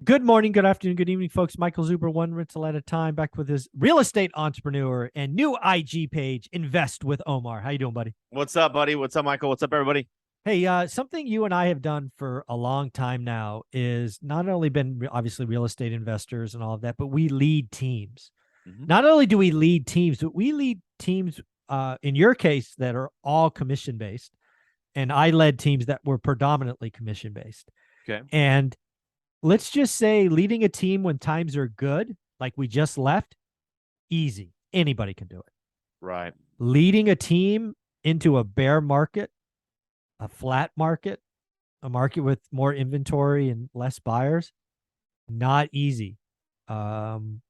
Good morning, good afternoon, good evening, folks. Michael Zuber, one rental at a time, back with his real estate entrepreneur and new IG page, Invest with Omar. How you doing, buddy? What's up, buddy? What's up, Michael? What's up, everybody? Hey, something you and I have done for a long time now is not only been obviously real estate investors and all of that, but we lead teams. hmm Not only do we lead teams, but we lead teams in your case that are all commission based, and I led teams that were predominantly commission based. Okay. And let's just say leading a team when times are good, like we just left, easy. Anybody can do it. Right. Leading a team into a bear market, a flat market, a market with more inventory and less buyers, not easy. No.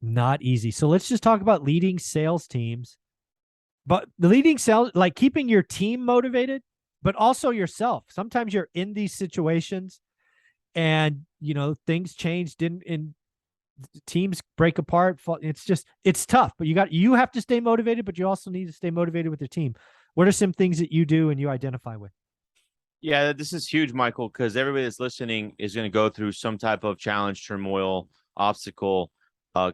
Not easy. So let's just talk about leading sales teams. But the leading sales, like keeping your team motivated, but also yourself. Sometimes you're in these situations and things change, didn't in teams break apart. It's tough, but you have to stay motivated, but you also need to stay motivated with your team. What are some things that you do and you identify with? Yeah, this is huge, Michael, because everybody that's listening is going to go through some type of challenge, turmoil, obstacle,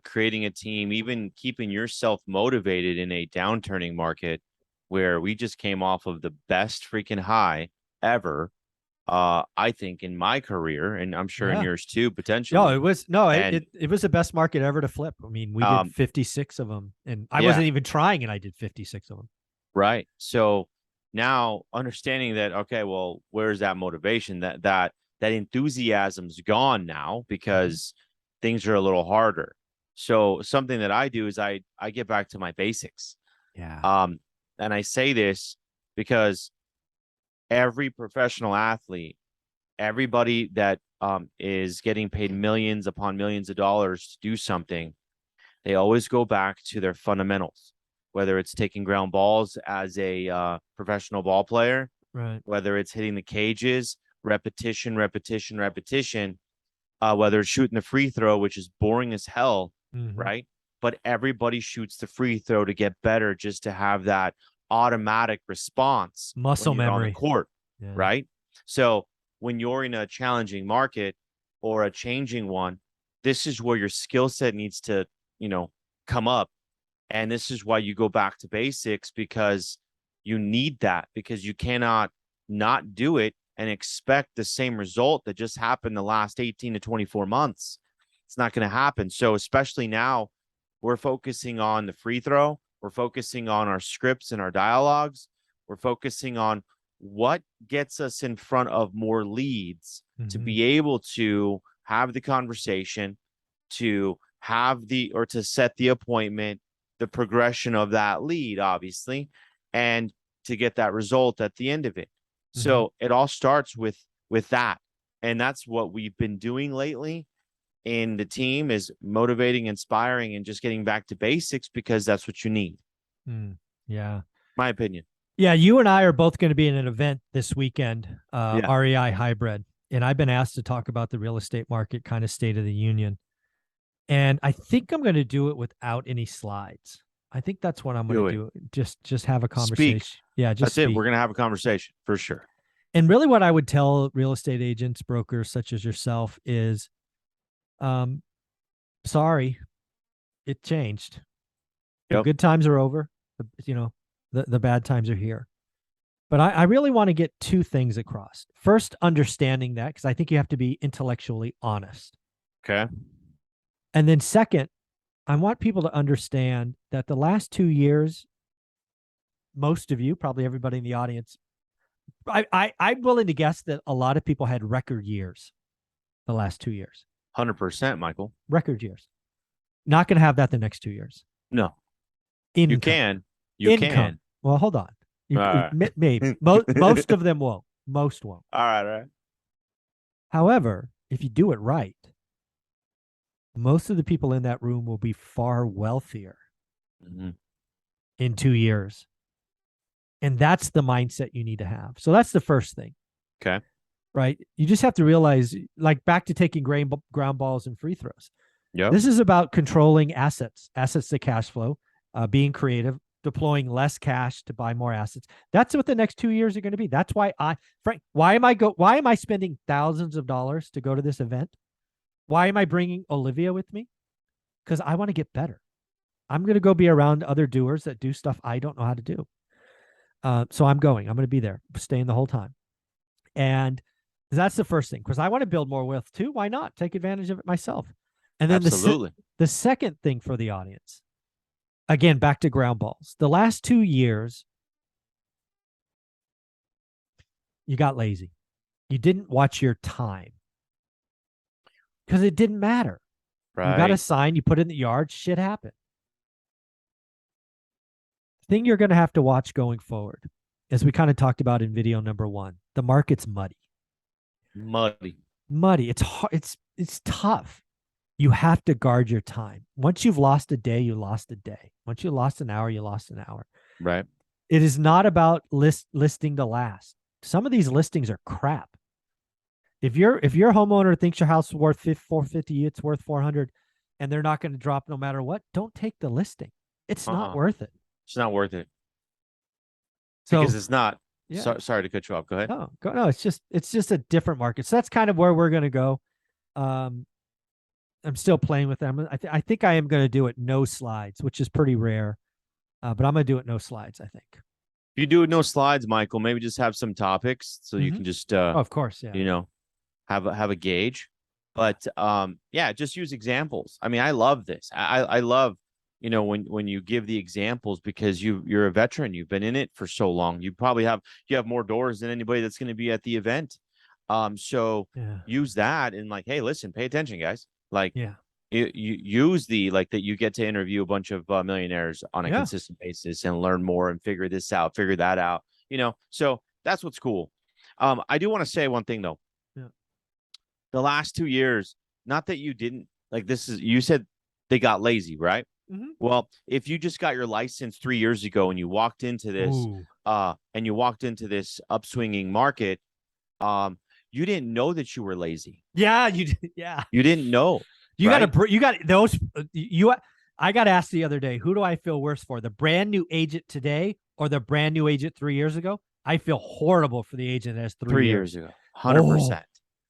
creating a team, even keeping yourself motivated in a downturning market where we just came off of the best freaking high ever. I think in my career, and I'm sure in Yeah. yours too, No, potentially. it was the best market ever to flip. I mean, we did 56 of them, and I yeah, wasn't even trying, and I did 56 of them. right. So now understanding that, okay, well, where's that motivation? That enthusiasm's gone now because things are a little harder. So something that I do is I get back to my basics. Yeah. And I say this because every professional athlete, everybody that is getting paid millions upon millions of dollars to do something, they always go back to their fundamentals, whether it's taking ground balls as a professional ball player, Right. whether it's hitting the cages, repetition, repetition, repetition, whether it's shooting the free throw, which is boring as hell, Mm-hmm. right? But everybody shoots the free throw to get better, just to have that automatic response when Muscle you're on the memory. court, Yeah. right? So when you're in a challenging market or a changing one, this is where your skill set needs to, you know, come up. And this is why you go back to basics, because you need that, because you cannot not do it and expect the same result that just happened the last 18 to 24 months. It's not going to happen. So especially now, we're focusing on the free throw. We're focusing on our scripts and our dialogues. We're focusing on what gets us in front of more leads to Mm-hmm. be able to have the conversation, to have the, or to set the appointment, the progression of that lead, obviously, and to get that result at the end of it. Mm-hmm. So it all starts with that. And that's what we've been doing lately in the team, is motivating, inspiring, and just getting back to basics, because that's what you need. Yeah. My opinion. Yeah, you and I are both going to be in an event this weekend, Yeah. REI Hybrid, and I've been asked to talk about the real estate market, kind of state of the union. And I think I'm going to do it without any slides. I think that's what I'm going to Do it. do. Just have a Speak. conversation. Yeah, just That's it. speak. We're gonna have a conversation for sure. And really what I would tell real estate agents, brokers such as yourself is, um, sorry, it changed. The Yep. good times are over. The bad times are here. But I really want to get two things across. First, understanding that, because I think you have to be intellectually honest. Okay. And then second, I want people to understand that the last 2 years, most of you, probably everybody in the audience, I'm willing to guess that a lot of people had record years the last 2 years. 100%, Michael. Record years. Not going to have that the next 2 years. No. Income. You can. You Income. can. Well, hold on. All right. Maybe. Most of them won't. Most won't. All right. All right. However, if you do it right, most of the people in that room will be far wealthier in 2 years. And that's the mindset you need to have. So that's the first thing. Okay. Right? You just have to realize, like back to taking ground balls and free throws. Yep. This is about controlling assets to cash flow, being creative, deploying less cash to buy more assets. That's what the next 2 years are going to be. That's why why am I spending thousands of dollars to go to this event? Why am I bringing Olivia with me? Because I want to get better. I'm going to go be around other doers that do stuff I don't know how to do. So I'm going to be there, staying the whole time. And that's the first thing, because I want to build more wealth too. Why not take advantage of it myself? And then Absolutely. the second thing for the audience, again, back to ground balls. The last 2 years, you got lazy. You didn't watch your time because it didn't matter. Right. You got a sign, you put it in the yard, shit happened. Thing you're going to have to watch going forward, as we kind of talked about in video number 1, the market's muddy. It's hard. It's tough. You have to guard your time. Once you've lost a day, you lost a day. Once you lost an hour, you lost an hour. Right. It is not about listing to last. Some of these listings are crap. If your homeowner thinks your house is worth $450, it's worth $400, and they're not going to drop no matter what, don't take the listing. It's not worth it. It's not worth it. So, because it's not. Yeah. Sorry to cut you off. Go ahead. No, it's just a different market. So that's kind of where we're going to go. I'm still playing with them. I think I am going to do it no slides, which is pretty rare. But I'm going to do it no slides, I think. If you do it no slides, Michael, maybe just have some topics so you can just of course, yeah. You know, have a gauge. But yeah, just use examples. I mean, I love this. I love, you know, when you give the examples, because you're a veteran, you've been in it for so long. You probably have more doors than anybody that's going to be at the event. So use that and like, hey, listen, pay attention, guys. Like, you use the like that you get to interview a bunch of millionaires on a consistent basis and learn more and figure this out, figure that out. You know, so that's what's cool. I do want to say one thing though. Yeah. The last 2 years, not that you didn't like this is you said they got lazy, right? Mm-hmm. Well, if you just got your license 3 years ago and you walked into this upswinging market, you didn't know that you were lazy. Yeah, you did. Yeah, you didn't know. I got asked the other day, who do I feel worse for, the brand new agent today or the brand new agent 3 years ago? I feel horrible for the agent that has 3 years ago. 100%.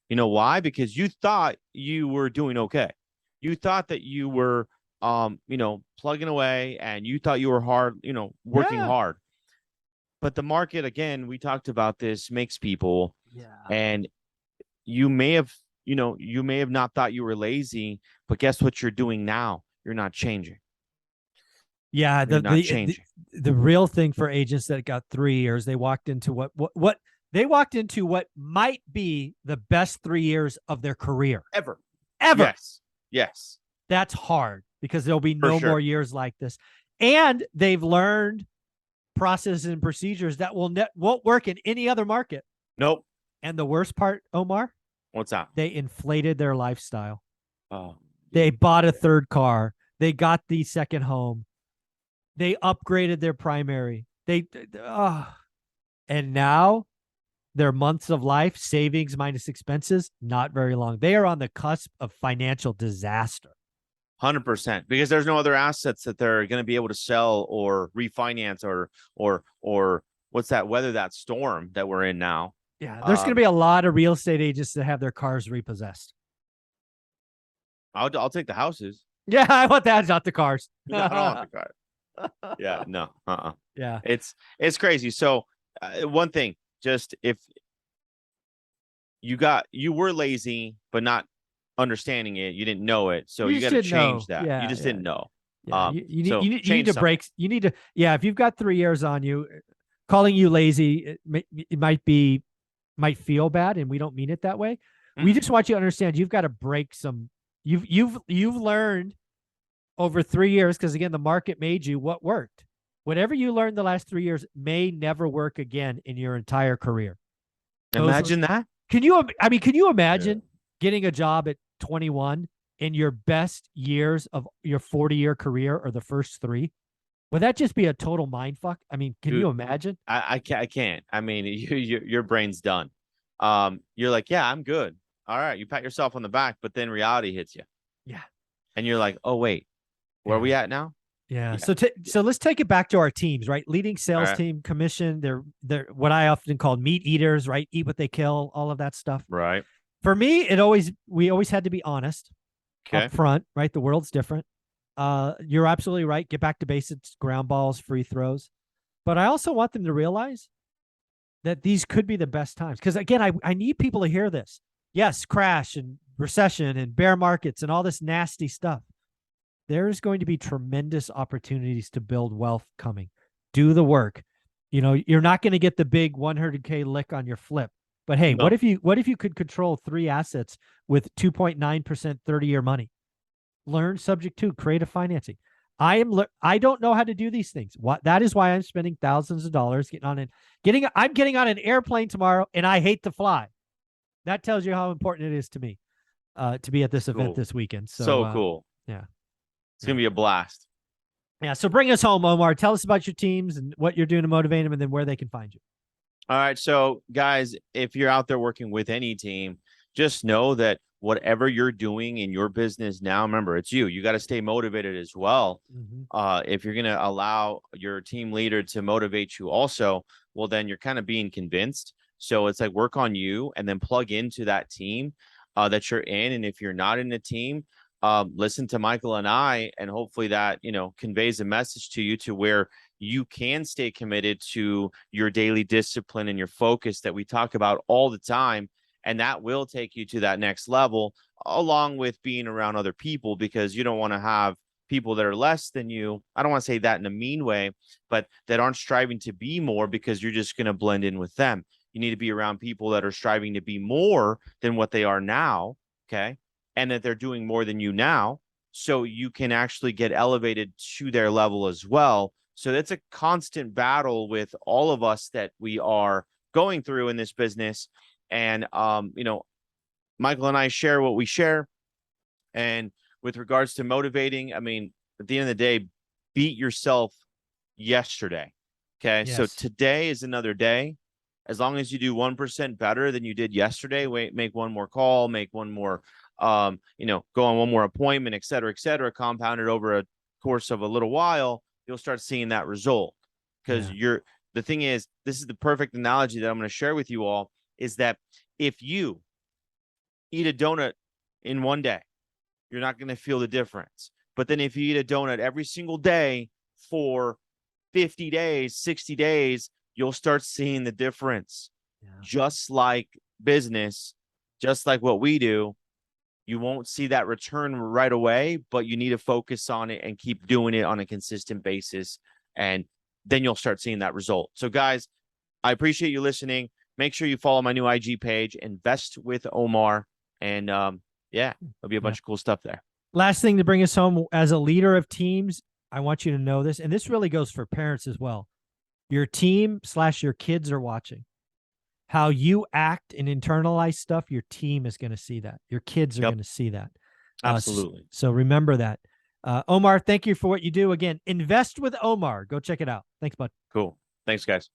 You know why? Because you thought you were doing okay. You thought that you were you know, plugging away, and you thought you were hard, you know, working hard. But the market, again, we talked about this, makes people. Yeah. And you may have not thought you were lazy, but guess what you're doing now? You're not changing. Yeah, the real thing for agents that got 3 years, they walked into what might be the best 3 years of their career ever. Yes. That's hard, because there'll be no more years like this. And they've learned processes and procedures that won't work in any other market. Nope. And the worst part, Omar? What's that? They inflated their lifestyle. Oh. They bought a third car. They got the second home. They upgraded their primary. And now their months of life, savings minus expenses, not very long. They are on the cusp of financial disaster. 100%, because there's no other assets that they're going to be able to sell or refinance or what's that, weather that storm that we're in now. Yeah, there's going to be a lot of real estate agents that have their cars repossessed. I'll take the houses. Yeah, I want that, not the cars. No, I don't want the car. Yeah, no. Yeah, it's crazy. So one thing, just if you were lazy but not understanding it, you didn't know it, so you got to change that. Yeah, you just didn't know. Yeah, you need to break. You need to, if you've got 3 years on you, calling you lazy, it might feel bad, and we don't mean it that way. Mm-hmm. We just want you to understand you've got to break some. You've learned over 3 years, because again, the market made you what worked. Whatever you learned the last 3 years may never work again in your entire career. Imagine that. Can you imagine getting a job at 21 in your best years of your 40-year career, or the first 3? Would that just be a total mind fuck? I mean, can you imagine? I can't. I mean, your brain's done. You're like, yeah, I'm good. All right, you pat yourself on the back, but then reality hits you. Yeah. And you're like, oh wait, where are we at now? Yeah. So let's take it back to our teams, right? Leading sales team, commission. They're what I often call meat eaters, right? Eat what they kill, all of that stuff. Right. For me, we always had to be honest. Okay. up front, right? The world's different. You're absolutely right. Get back to basics, ground balls, free throws. But I also want them to realize that these could be the best times. Because again, I need people to hear this. Yes, crash and recession and bear markets and all this nasty stuff. There's going to be tremendous opportunities to build wealth coming. Do the work. You know, you're not going to get the big 100K lick on your flip. But hey, No. what if you could control 3 assets with 2.9% 30-year money? Learn subject to creative financing. I don't know how to do these things. That is why I'm spending thousands of dollars I'm getting on an airplane tomorrow, and I hate to fly. That tells you how important it is to me to be at this event this weekend. So cool. Yeah. It's going to be a blast. Yeah. So bring us home, Omar. Tell us about your teams and what you're doing to motivate them, and then where they can find you. All right. So, guys, if you're out there working with any team, just know that whatever you're doing in your business now, remember, it's you. You got to stay motivated as well. If you're going to allow your team leader to motivate you also, well, then you're kind of being convinced. So it's like work on you and then plug into that team that you're in. And if you're not in a team, listen to Michael and I, and hopefully that, conveys a message to you to where you can stay committed to your daily discipline and your focus that we talk about all the time. And that will take you to that next level, along with being around other people, because you don't want to have people that are less than you. I don't want to say that in a mean way, but that aren't striving to be more, because you're just going to blend in with them. You need to be around people that are striving to be more than what they are now. Okay. And that they're doing more than you now, so you can actually get elevated to their level as well. So that's a constant battle with all of us that we are going through in this business. And, Michael and I share what we share. And with regards to motivating, I mean, at the end of the day, beat yourself yesterday. Okay. Yes. So today is another day. As long as you do 1% better than you did yesterday, make one more call, make one more, go on one more appointment, et cetera, compounded over a course of a little while, you'll start seeing that result. Because the thing is, this is the perfect analogy that I'm going to share with you all, is that if you eat a donut in one day, you're not going to feel the difference. But then if you eat a donut every single day for 50 days, 60 days, you'll start seeing the difference. Just like business, just like what we do, you won't see that return right away, but you need to focus on it and keep doing it on a consistent basis. And then you'll start seeing that result. So guys, I appreciate you listening. Make sure you follow my new IG page, Invest with Omar. And there'll be a bunch of cool stuff there. Last thing to bring us home, as a leader of teams, I want you to know this, and this really goes for parents as well. Your team / your kids are watching. How you act and internalize stuff, your team is going to see that. Your kids are going to see that. Absolutely. So remember that. Omar, thank you for what you do. Again, Invest with Omar. Go check it out. Thanks, bud. Cool. Thanks, guys.